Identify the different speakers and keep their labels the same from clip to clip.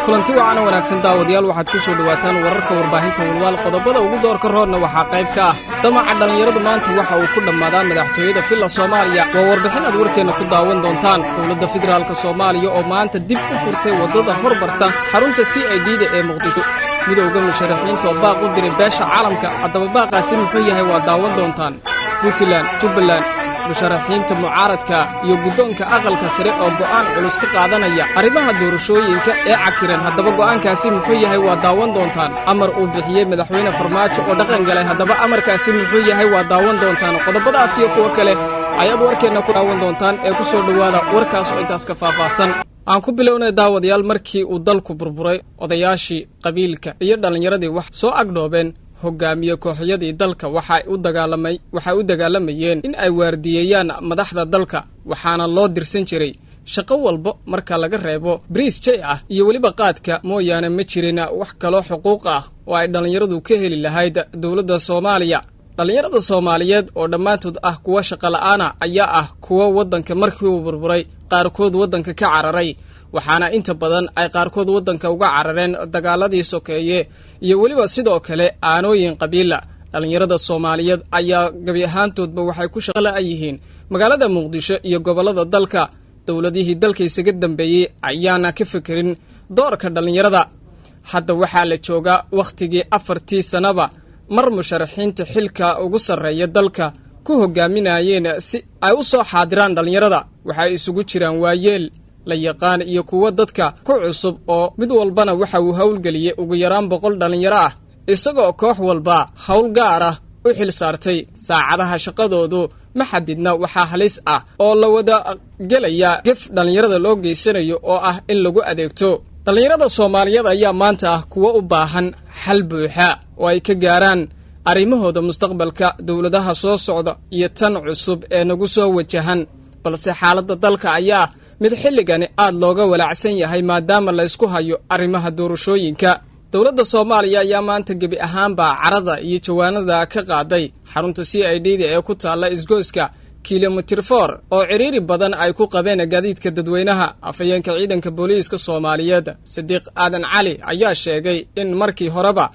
Speaker 1: kulanti waana wanaagsan daawadayaal waxaad ku soo dhawaataan wararka warbaahinta walwal qodobada ugu doorka roodna waxa qayb ka ah damaca dhalinyaradu maanta waxa uu ku dhamaadaa madaxtooyada filla Soomaaliya waa warbixin aad warkeena ku daawan doontaan dawladda federaalka Soomaaliya oo maanta dib u furtay wadada horbarta xarunta CID-da ee Muqdisho midowga musharaxiinta oo baaq u diray beesha caalamka haddaba baaqaasi muxuu yahay waa daawan doontaan Puntland Jubaland musharaxiinta mucaaradka iyo guddoonka aqalka sare oo go'aan culus ka qaadanaya arrimaha doorashooyinka ee cakiran haddaba go'aankaasi muxuu yahay waa daawan doontaan Amar uu bixiyey Madaxweyne Farmaajo oo dhaqan galay haddaba amarkaasi muxuu yahay waa daawan doontaan qodobadaas iyo kuwa kale ayaad warkeena ku daawan doontaan ee ku soo dhawaada warkaas oo intaas ka faahfaahsan aan ku bilownay daawadayaal markii uu dalku burburay odayaashii qabiilka iyo dhalinyaradii wax soo agdhoobeen hogaamiye kooxyadii dalka waxa u dagaalamayeen in ay waardiyeeyaan madaxda dalka waxaana loo dirsan jiray shaqo walba marka laga reebo bariis jay ah iyo waliba qaadka mooyaane ma jirin wax kale xuquuq ah oo ay dhalinyaradu ka heli lahayd dawladda Soomaaliya dhalinyarada Soomaaliyeed oo dhamaantood ah kuwa shaqo la'aan ayaa ah kuwa wadanka markii uu burburay qaarkood wadanka ka cararay waxaana inta badan ay qaarkood wadanka uga carareen dagaaladii sokeeye iyo waliba sidoo kale aanooyin qabiila dhalinyarada Soomaaliyeed ayaa gabi ahaantoodba waxay ku shaqo la'yihiin magaalada Muqdisho iyo gobolada dalka dawladihii dalka isaga dambeeyay ayaana ka fikirin doorka dhalinyarada hadda waxaa la joogaa waqtigii 4 sanaba mar musharaxiinta xilka ugu sareeya dalka ku hogaaminayeen si ay u soo xaadiraan dhalinyarada waxay isugu jiraan waayeel la yaqaan iyo kuwa dadka ku cusub oo mid walbana waxa uu hawlgeliyay ugu yaraan 100 dhalinyaro ah isagoo koox walba hawl gaar ah u xil saartay saacadaha shaqadoodu ma xadidna waxa halis ah oo la wada galaya gaf dhalinyarada loo geysanayo oo ah in lagu adeegto dhalinyarada Soomaaliyeed ayaa maanta ah kuwa u baahan xal buuxa oo ay ka gaaraan arrimahooda mustaqbalka dawladaha soo socda iyo tan cusub ee nagu soo wajahan balse xaaladda dalka ayaa mid xilligani aad looga walaacsan yahay maadaama la isku hayo arrimaha doorashooyinka dawladda Soomaaliya ayaa maanta gabi ahaanba carada iyo jawaanada ka qaaday xarunta CID-da ee ku taala isgoyska kilomitir 4 oo ciriiri badan ay ku qabeen gaadiidka dadweynaha afayeenka ciidanka booliiska Soomaaliyeed Sadiq Aadan Cali ayaa sheegay in markii horeba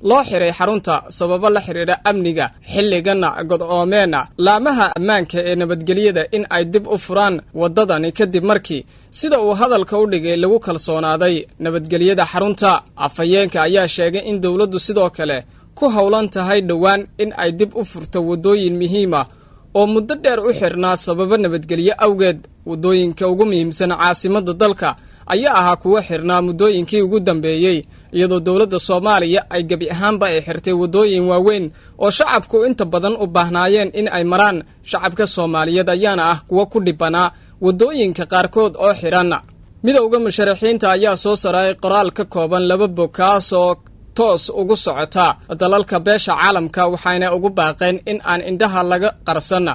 Speaker 1: loo xiray xarunta sababo la xiriira amniga xilligana go'doomeena laamaha ammaanka ee nabadgelyada in ay dib u furaan wadadani kadib markii sida uu hadalka u dhigay lagu kalsoonaaday nabadgelyada xarunta afayeenka ayaa sheegay in dawladdu sidoo kale ku howlan tahay dhawaan in ay dib u furto wadooyin muhiim ah oo muddo dheer u xirnaa sababo nabadgelyo awgeed wadooyinka ugu muhiimsan caasimadda dalka ayaa ahaa kuwa xirnaa muddooyinkii ugu dambeeyay iyadoo dawladda Soomaaliya ay gabi ahaanba ay xirtay wadooyin waaweyn oo shacabku inta badan u baahnaayeen in ay maraan shacabka Soomaaliyeed ayaana ah kuwa ku dhibanaa wadooyinka qaarkood oo xiran midowga musharaxiinta ayaa soo saaray qoraal ka kooban 2 bog kaas oo toos ugu socota dalalka beesha caalamka waxayna ugu baaqeen in aan indhaha laga qarsan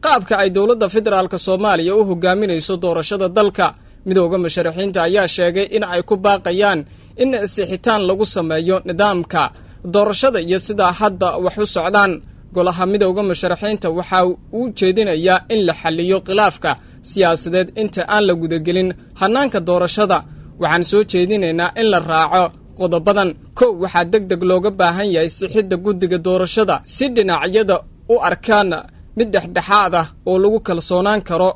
Speaker 1: qaabka ay dawladda federaalka Soomaaliya u hogaaminayso doorashada dalka midowga musharaxiinta ayaa sheegay in ay ku baaqayaan in sixitaan lagu sameeyo nidaamka doorashada iyo sida hadda wax u socdaan golaha midowga musharaxiinta waxa uu jeedinayaa in la xalliyo khilaafka siyaasadeed inta aan la gudagelin hanaanka doorashada waxaan soo jeedinaynaa in la raaco qodobadan waxa degdeg looga baahan yahay sixidda guddiga doorashada si dhinacyada u arkaan mid dhexdhexaad ah oo lagu kalsoonaan karo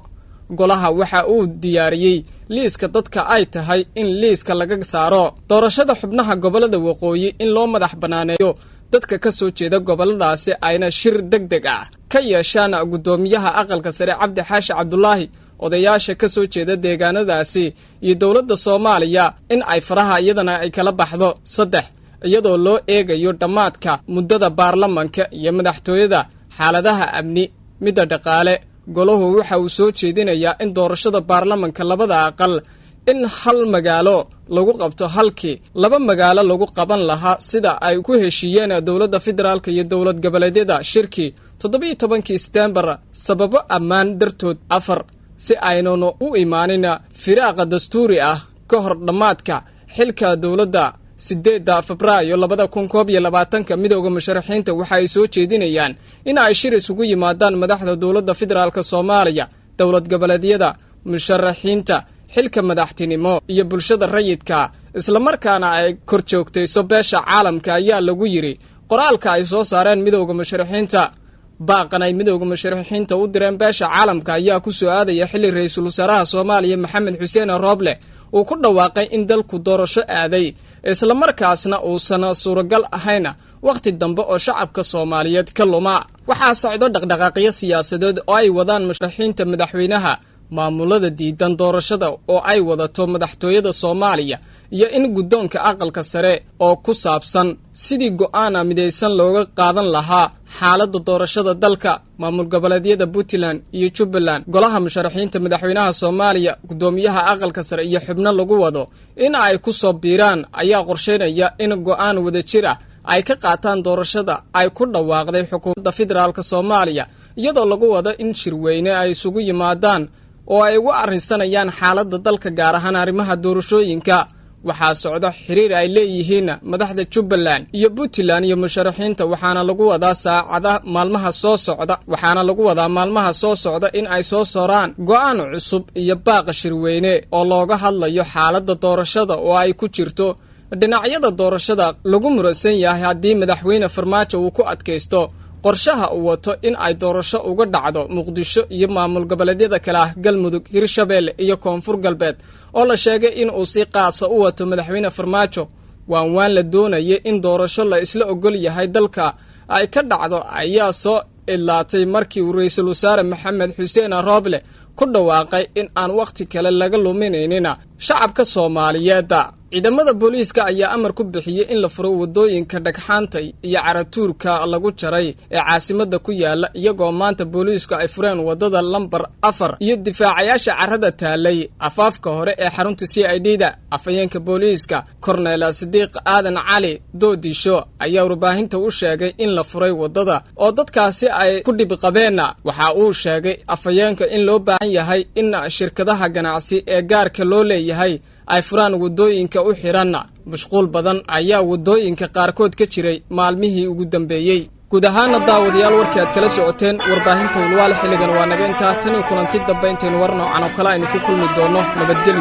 Speaker 1: golaha waxa uu diyaariyay liiska dadka ay tahay in liiska laga saaro doorashada xubnaha gobolada waqooyi in loo madax banaaneeyo dadka ka soo jeeda goboladaasi ayna shir degdeg ah ka yeeshaan gudoomiyaha aqalka sare Cabdi Xaashi Cabdullaahi odayaasha ka soo jeeda deegaanadaasi iyo dawladda Soomaaliya in ay faraha iyadana ay kala baxdo 3 iyadoo loo eegayo dhamaadka muddada baarlamaanka iyo madaxtooyada xaaladaha amni midda dhaqaale golahu waxa uu soo jeedinayaa in doorashada baarlamaanka labada aqal in hal magaalo lagu qabto halkii 2 magaalo lagu qaban lahaa sida ay ku heshiiyeen dawladda federaalka iyo dawlad goboleedyada shirki 17 September sababo ammaan dartood 4 si aynan u imaanin firaaqa dastuuri ah ka hor dhamaadka xilka dawladda 8 Febraayo 2021 midowga musharaxiinta waxa ay soo jeedinayaan in ay shir isugu yimaadaan madaxda dawladda federaalka Soomaaliya dawlad goboleedyada musharaxiinta xilka madaxtinimo iyo bulshada rayidka isla markaana ay kor joogtayso beesha caalamka ayaa lagu yiri qoraalka ay soo saareen midowga musharaxiinta. baaqan ay midowga musharaxiinta u direen beesha caalamka ayaa ku soo aadaya xilli ra'iisul wasaaraha Soomaaliya Maxamed Xuseen Rooble uu ku dhawaaqay in dalku doorasho aaday isla markaasna uu sana suuragal ahayna waqti dambe oo shacabka Soomaaliyeed ka luma. waxaa socdo dhaqdhaqaaqyo siyaasadeed oo ay wadaan musharaxiinta madaxweynaha maamulada diidan doorashada oo ay wadato madaxtooyada Soomaaliya iyo in guddoonka aqalka sare oo ku saabsan sidii go'aan midaysan looga qaadan lahaa xaaladda doorashada dalka. maamul goboleedyada Puntland iyo Jubbaland golaha musharaxiinta madaxweynaha Soomaaliya gudoomiyaha aqalka sare iyo xubno lagu wado in ay ku soo biiraan ayaa qorsheynaya in go'aan wadajir ah ay ka qaataan doorashada ay ku dhawaaqday xukuumadda federaalka Soomaaliya iyadoo lagu wado in shirweyne ay isugu yimaadaan oo ay ugu arrinsanayaan xaaladda dalka gaar ahaan arrimaha doorashooyinka. waxaa socda xiriir ay leeyihiin madaxda Jubbaland iyo Puntland iyo musharaxiinta waxaana lagu wadaa maalmaha soo socda in ay soo saaraan go'aan cusub iyo baaq shirweyne oo looga hadlayo xaaladda doorashada oo ay ku jirto dhinacyada doorashada lagu murasan yahay haddii madaxweyne Farmaajo uu ku adkaysto qorshaha uu wato in ay doorasho uga dhacdo Muqdisho iyo maamul goboleedyada kale ah Galmudug, Hirshabelle iyo Koonfur Galbeed oo la sheegay in uu si qaasa u wato madaxweyne Farmaajo. waan la doonayay in doorasho la isla ogol yahay dalka ay ka dhacdo ayaa soo ilaatay markii uu ra'iisul wasaare Maxamed Xuseen Rooble ku dhawaaqay in aan waqti kale laga luminaynin shacabka Soomaaliyeed. ciidamada booliiska ayaa amar ku bixiyay in la furo wadooyinka dhagxaanta iyo caratuurka lagu jaray ee caasimada ku yaala iyagoo maanta booliiska ay fureen wadada lambar 4 iyo difaacayaasha carrada taalay afaafka hore ee xarunta CID-da. afayeenka booliiska Cornel Sidiq Aadan Cali Doodisho ayaa warbaahinta u sheegay in la furay wadada oo dadkaasi ay ku dhib qabeen. waxa uu sheegay afayeenka in loo baahan yahay in shirkadaha ganacsi ee gaarka loo leeyahay ay furaan wadooyinka u xiran. mashquul badan ayaa wadooyinka qaarkood ka jiray maalmihii ugu dambeeyay. guud ahaan daawadayaal warkii aad kala socoteen warbaahinta walwal xilligan waa naga intaa tan kulanti dambe intaynu war noocan oo kale aynu ku kulmi doono. nabadgelyo.